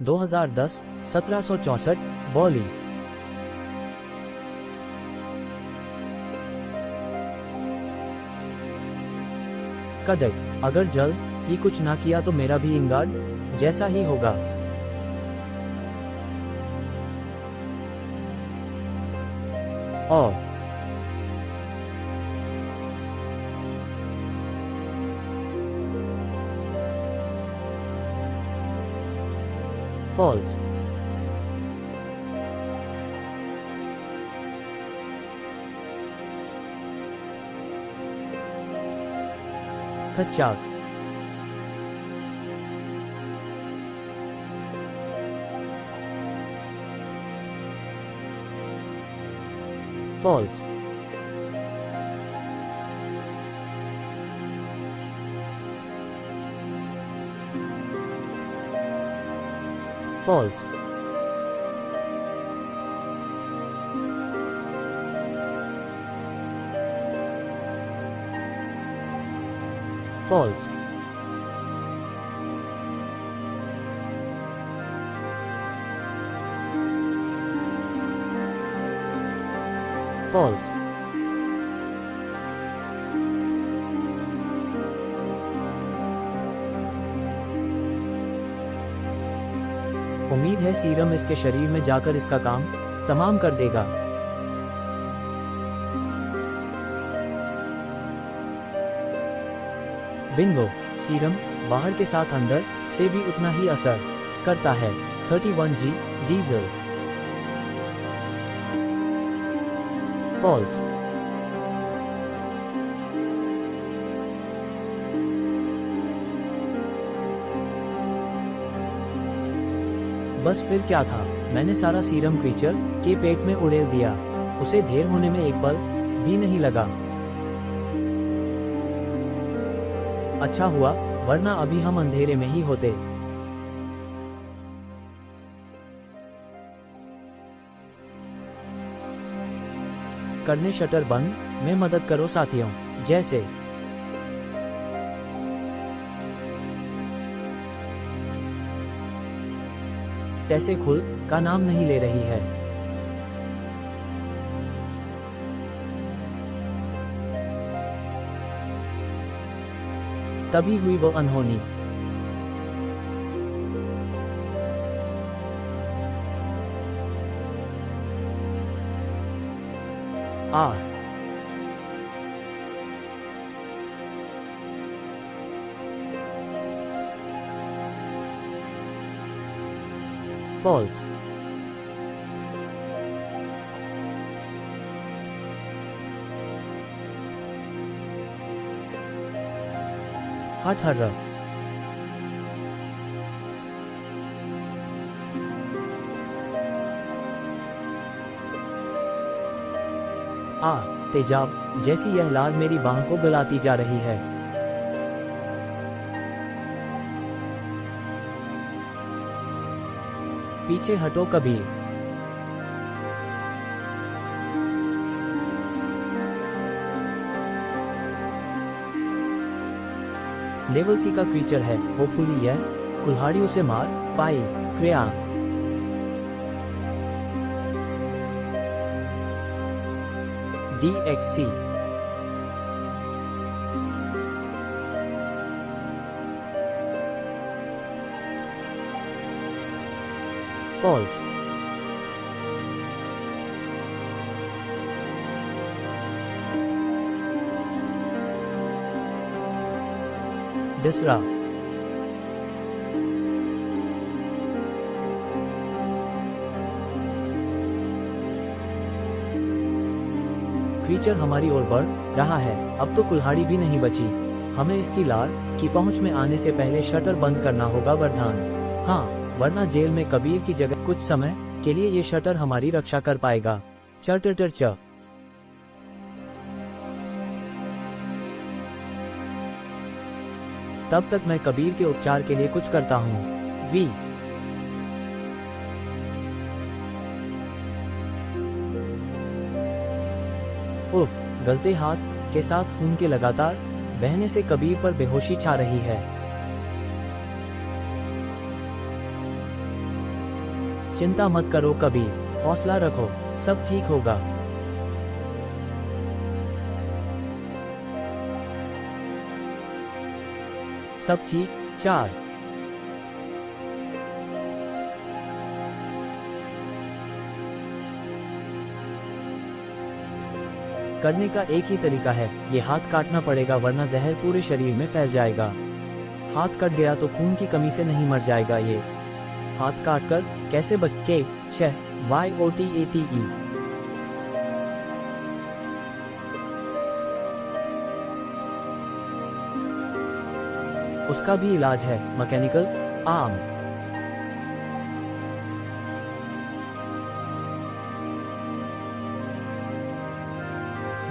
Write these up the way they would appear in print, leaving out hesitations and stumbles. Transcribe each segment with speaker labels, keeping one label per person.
Speaker 1: 2010 1764 बॉली। कदक, अगर जल ही कुछ ना किया तो मेरा भी इंगाड जैसा ही होगा। और फॉल्स, खच्चाक, फॉल्स, फॉल्स, फॉल्स, फॉल्स। उम्मीद है सीरम इसके शरीर में जाकर इसका काम तमाम कर देगा। बिंगो, सीरम बाहर के साथ अंदर से भी उतना ही असर करता है। 31G diesel. फॉल्स, बस फिर क्या था, मैंने सारा सीरम क्रीचर के पेट में उड़ेल दिया। उसे ढेर होने में एक पल भी नहीं लगा। अच्छा हुआ, वरना अभी हम अंधेरे में ही होते। करने शटर बंद में मदद करो साथियों, जैसे तैसे खुल का नाम नहीं ले रही है। तभी हुई वो अनहोनी। फॉल्स, हट हर तेजाब जैसी यह लार मेरी बाह को गलाती जा रही है। पीछे हटो कबीर। लेवल सी का क्रीचर है, होपफुली यह कुल्हाड़ी उसे मार पाई। क्रिया DXC। फॉल्स, दिसरा, क्रीचर हमारी ओर बढ़ रहा है। अब तो कुल्हाड़ी भी नहीं बची। हमें इसकी लार की पहुंच में आने से पहले शटर बंद करना होगा वरदान। हाँ, वरना जेल में कबीर की जगह कुछ समय के लिए ये शटर हमारी रक्षा कर पाएगा। चटर च। तब तक मैं कबीर के उपचार के लिए कुछ करता हूँ। वी उफ, गलते हाथ के साथ खून के लगातार बहने से कबीर पर बेहोशी छा रही है। चिंता मत करो कबीर, हौसला रखो, सब ठीक होगा। सब ठीक। 4 करने का एक ही तरीका है, ये हाथ काटना पड़ेगा वरना जहर पूरे शरीर में फैल जाएगा। हाथ कट गया तो खून की कमी से नहीं मर जाएगा ये। हाथ काट कर कैसे बच के 6 YOTATE। उसका भी इलाज है, मैकेनिकल आर्म।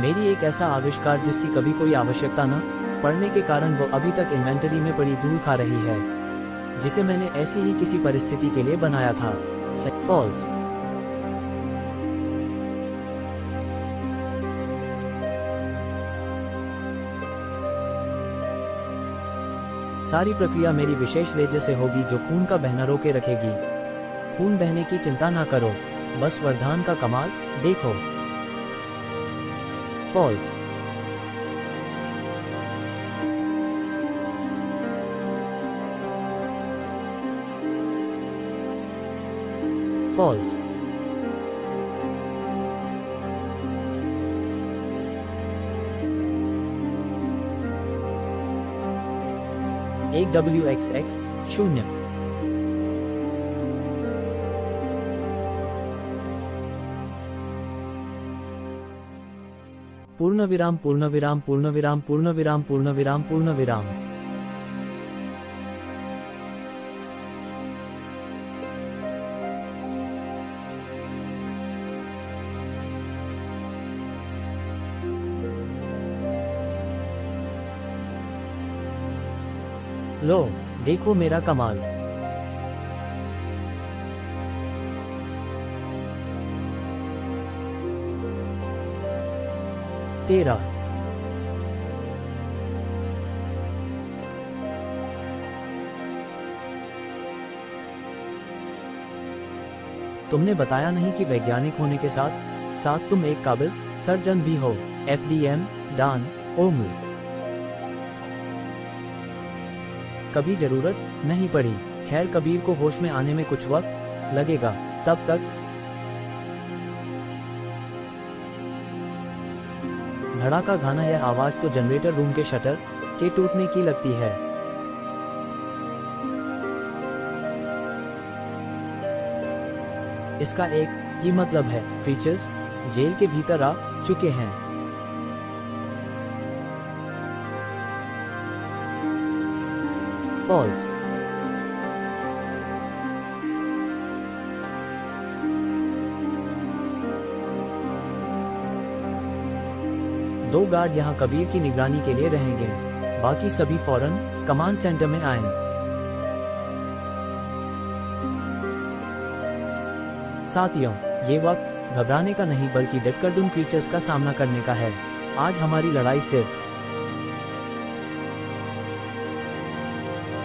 Speaker 1: मेरी एक ऐसा आविष्कार जिसकी कभी कोई आवश्यकता न पड़ने के कारण वो अभी तक इन्वेंटरी में पड़ी धूल खा रही है, जिसे मैंने ऐसी ही किसी परिस्थिति के लिए बनाया था। फॉल्स। सारी प्रक्रिया मेरी विशेष लेजर से होगी जो खून का बहना रोके रखेगी। खून बहने की चिंता ना करो, बस वरदान का कमाल देखो। फॉल्स। फॉल्स। एक WXX 0। पूर्णविराम पूर्णविराम पूर्णविराम पूर्णविराम पूर्णविराम पूर्णविराम। लो देखो मेरा कमाल। तेरा। तुमने बताया नहीं कि वैज्ञानिक होने के साथ साथ तुम एक काबिल सर्जन भी हो। FDM डान ओमल। कभी जरूरत नहीं पड़ी। खैर कबीर को होश में आने में कुछ वक्त लगेगा, तब तक धड़ाका गाना है। आवाज तो जनरेटर रूम के शटर के टूटने की लगती है। इसका एक ही मतलब है, क्रीचर्स जेल के भीतर आ चुके हैं। फॉल्स। दो गार्ड यहाँ कबीर की निगरानी के लिए रहेंगे, बाकी सभी फौरन कमांड सेंटर में आएं। साथियों, ये वक्त घबराने का नहीं बल्कि डटकर उन क्रीचर्स का सामना करने का है। आज हमारी लड़ाई सिर्फ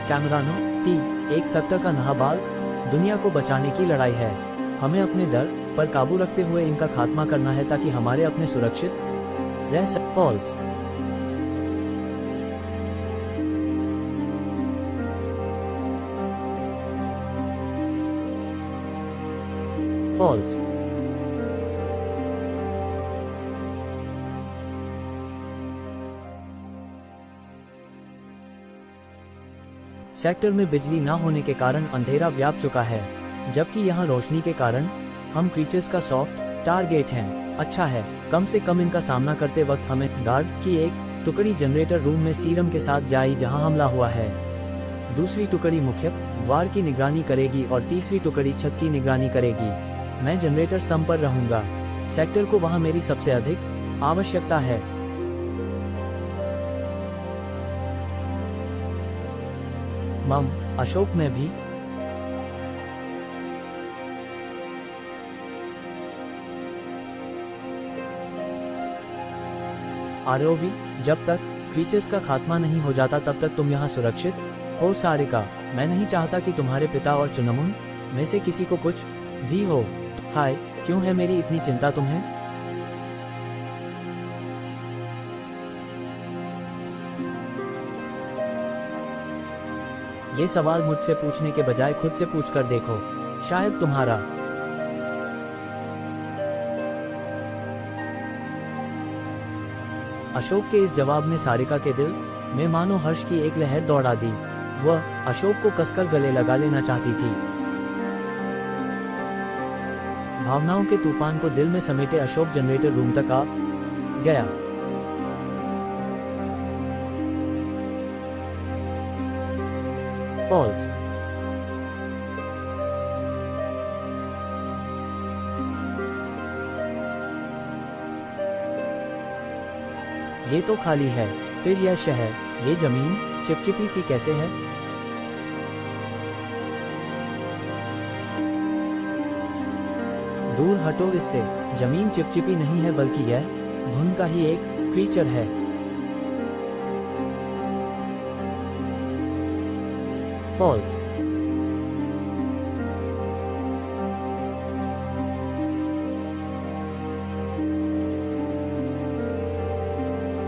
Speaker 1: कैमरानो एक सट्टा का नाबाल दुनिया को बचाने की लड़ाई है। हमें अपने डर पर काबू रखते हुए इनका खात्मा करना है ताकि हमारे अपने सुरक्षित रह सक। फॉल्स। फॉल्स। सेक्टर में बिजली ना होने के कारण अंधेरा व्याप चुका है, जबकि यहाँ रोशनी के कारण हम क्रीचर्स का सॉफ्ट टारगेट हैं। अच्छा है, कम से कम इनका सामना करते वक्त हमें गार्ड्स की एक टुकड़ी जनरेटर रूम में सीरम के साथ जाई जहां हमला हुआ है। दूसरी टुकड़ी मुख्य द्वार की निगरानी करेगी और तीसरी टुकड़ी छत की निगरानी करेगी। मैं जनरेटर सम पर रहूंगा। सेक्टर को वहां मेरी सबसे अधिक आवश्यकता है। मम अशोक में भी आरोवी, जब तक क्रीचर्स का खात्मा नहीं हो जाता तब तक तुम यहाँ सुरक्षित हो। सारिका, मैं नहीं चाहता कि तुम्हारे पिता और चुनमुन में से किसी को कुछ भी हो। हाय, क्यों है मेरी इतनी चिंता तुम्हें? ये सवाल मुझसे पूछने के बजाय खुद से पूछ कर देखो, शायद तुम्हारा अशोक के इस जवाब ने सारिका के दिल में मानो हर्ष की एक लहर दौड़ा दी। वह अशोक को कसकर गले लगा लेना चाहती थी। भावनाओं के तूफान को दिल में समेटे अशोक जनरेटर रूम तक आ गया। फॉल्स। ये तो खाली है, फिर यह शहर, ये जमीन चिपचिपी सी कैसे है? दूर हटो इससे, जमीन चिपचिपी नहीं है बल्कि यह धुन का ही एक क्रीचर है। फॉल्स।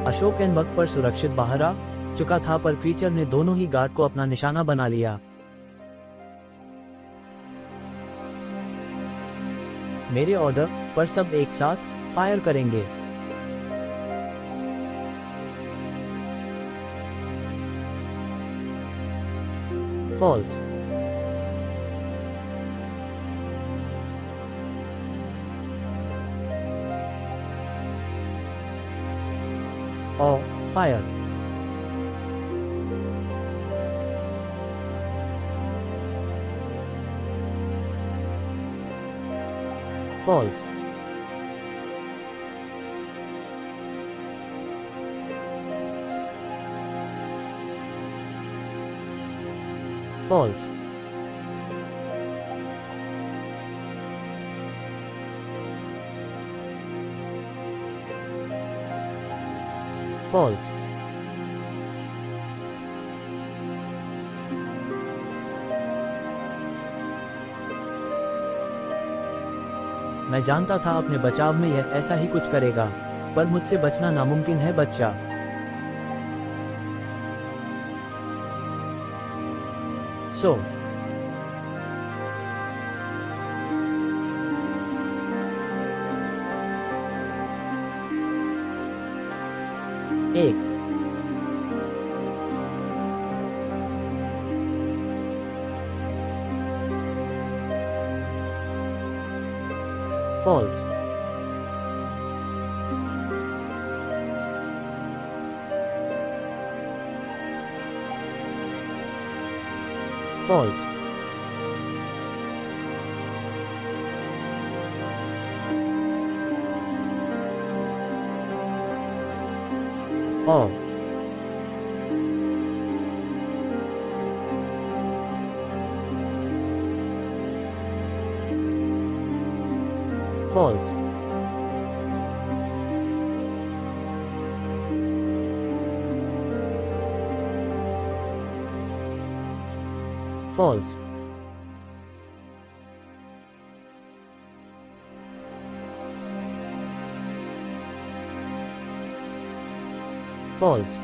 Speaker 1: अशोक एन वक्त पर सुरक्षित बाहर आ चुका था, पर क्रीचर ने दोनों ही गार्ड को अपना निशाना बना लिया। मेरे ऑर्डर पर सब एक साथ फायर करेंगे। फॉल्स। और फायर। फॉल्स। फॉल्स। फॉल्स। मैं जानता था अपने बचाव में यह ऐसा ही कुछ करेगा, पर मुझसे बचना नामुमकिन है बच्चा। सो एक फॉल्स। फॉल्स। और फॉल्स। फॉल्स। फॉल्स।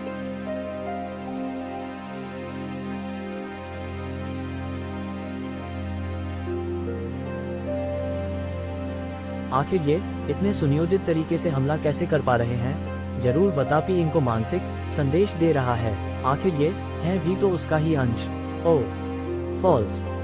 Speaker 1: आखिर ये इतने सुनियोजित तरीके से हमला कैसे कर पा रहे हैं? जरूर बतापी इनको मानसिक संदेश दे रहा है। आखिर ये है भी तो उसका ही अंश। ओ फॉल्स।